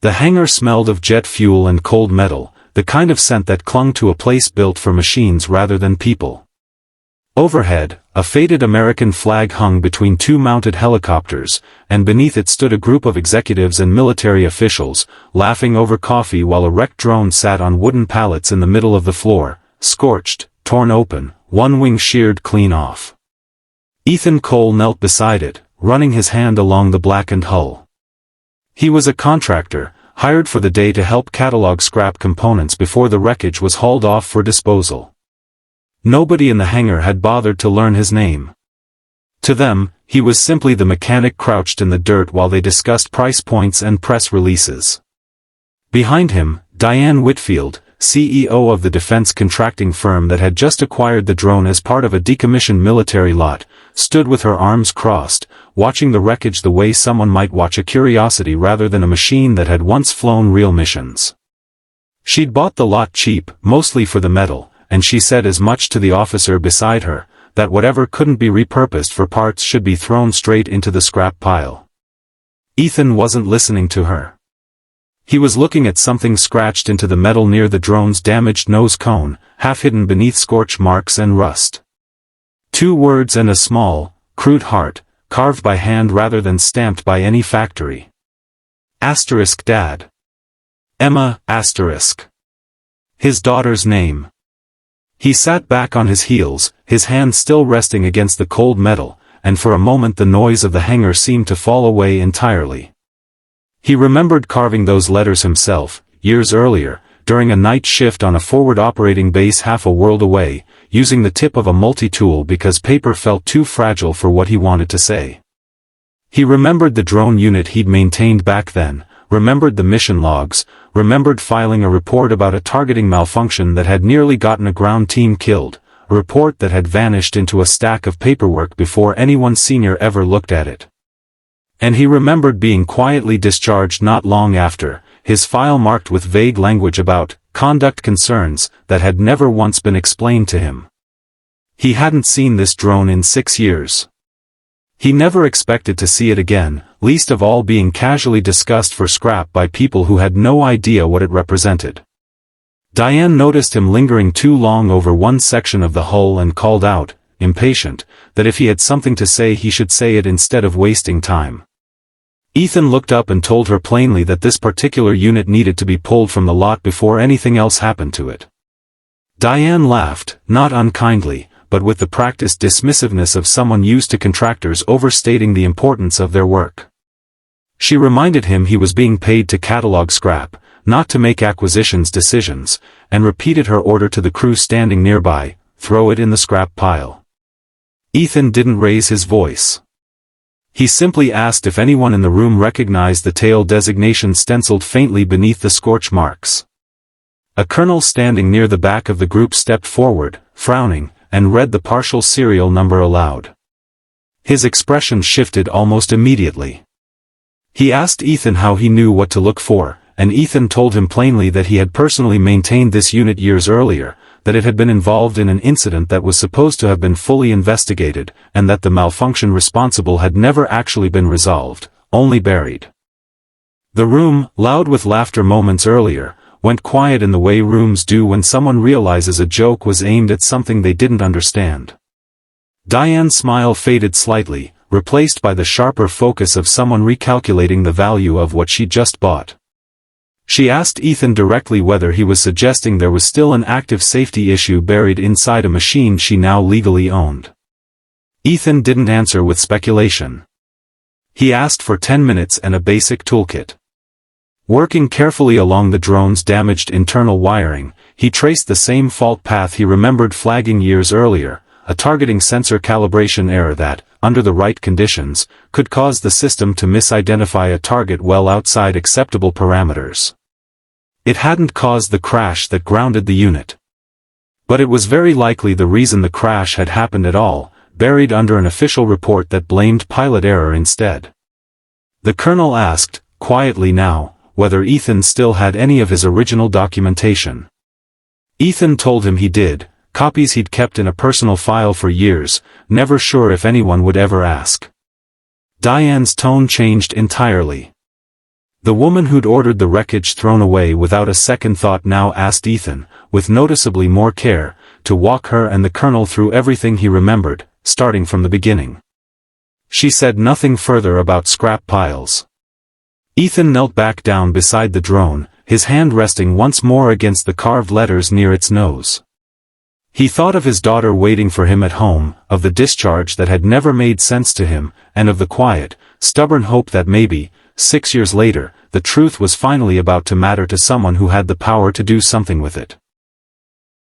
The hangar smelled of jet fuel and cold metal, the kind of scent that clung to a place built for machines rather than people. Overhead, a faded American flag hung between two mounted helicopters, and beneath it stood a group of executives and military officials, laughing over coffee while a wrecked drone sat on wooden pallets in the middle of the floor, scorched, torn open, one wing sheared clean off. Ethan Cole knelt beside it, running his hand along the blackened hull. He was a contractor, hired for the day to help catalog scrap components before the wreckage was hauled off for disposal. Nobody in the hangar had bothered to learn his name. To them, he was simply the mechanic crouched in the dirt while they discussed price points and press releases. Behind him, Diane Whitfield, CEO of the defense contracting firm that had just acquired the drone as part of a decommissioned military lot, stood with her arms crossed, watching the wreckage the way someone might watch a curiosity rather than a machine that had once flown real missions. She'd bought the lot cheap, mostly for the metal, and she said as much to the officer beside her, that whatever couldn't be repurposed for parts should be thrown straight into the scrap pile. Ethan wasn't listening to her. He was looking at something scratched into the metal near the drone's damaged nose cone, half hidden beneath scorch marks and rust. 2 words and a small, crude heart, carved by hand rather than stamped by any factory. Asterisk Dad. Emma, asterisk. His daughter's name. He sat back on his heels, his hand still resting against the cold metal, and for a moment the noise of the hangar seemed to fall away entirely. He remembered carving those letters himself, years earlier, during a night shift on a forward operating base half a world away, using the tip of a multi-tool because paper felt too fragile for what he wanted to say. He remembered the drone unit he'd maintained back then, remembered the mission logs, remembered filing a report about a targeting malfunction that had nearly gotten a ground team killed, a report that had vanished into a stack of paperwork before anyone senior ever looked at it. And he remembered being quietly discharged not long after, his file marked with vague language about conduct concerns that had never once been explained to him. He hadn't seen this drone in 6 years. He never expected to see it again, least of all being casually discussed for scrap by people who had no idea what it represented. Diane noticed him lingering too long over one section of the hull and called out, impatient, that if he had something to say he should say it instead of wasting time. Ethan looked up and told her plainly that this particular unit needed to be pulled from the lot before anything else happened to it. Diane laughed, not unkindly, but with the practiced dismissiveness of someone used to contractors overstating the importance of their work. She reminded him he was being paid to catalog scrap, not to make acquisitions decisions, and repeated her order to the crew standing nearby, throw it in the scrap pile. Ethan didn't raise his voice. He simply asked if anyone in the room recognized the tail designation stenciled faintly beneath the scorch marks. A colonel standing near the back of the group stepped forward, frowning, and read the partial serial number aloud. His expression shifted almost immediately. He asked Ethan how he knew what to look for, and Ethan told him plainly that he had personally maintained this unit years earlier, that it had been involved in an incident that was supposed to have been fully investigated, and that the malfunction responsible had never actually been resolved, only buried. The room, loud with laughter moments earlier, went quiet in the way rooms do when someone realizes a joke was aimed at something they didn't understand. Diane's smile faded slightly, replaced by the sharper focus of someone recalculating the value of what she just bought. She asked Ethan directly whether he was suggesting there was still an active safety issue buried inside a machine she now legally owned. Ethan didn't answer with speculation. He asked for 10 minutes and a basic toolkit. Working carefully along the drone's damaged internal wiring, he traced the same fault path he remembered flagging years earlier, a targeting sensor calibration error that, under the right conditions, could cause the system to misidentify a target well outside acceptable parameters. It hadn't caused the crash that grounded the unit. But it was very likely the reason the crash had happened at all, buried under an official report that blamed pilot error instead. The colonel asked, quietly now, whether Ethan still had any of his original documentation. Ethan told him he did, copies he'd kept in a personal file for years, never sure if anyone would ever ask. Diane's tone changed entirely. The woman who'd ordered the wreckage thrown away without a second thought now asked Ethan, with noticeably more care, to walk her and the Colonel through everything he remembered, starting from the beginning. She said nothing further about scrap piles. Ethan knelt back down beside the drone, his hand resting once more against the carved letters near its nose. He thought of his daughter waiting for him at home, of the discharge that had never made sense to him, and of the quiet, stubborn hope that maybe, 6 years later, the truth was finally about to matter to someone who had the power to do something with it.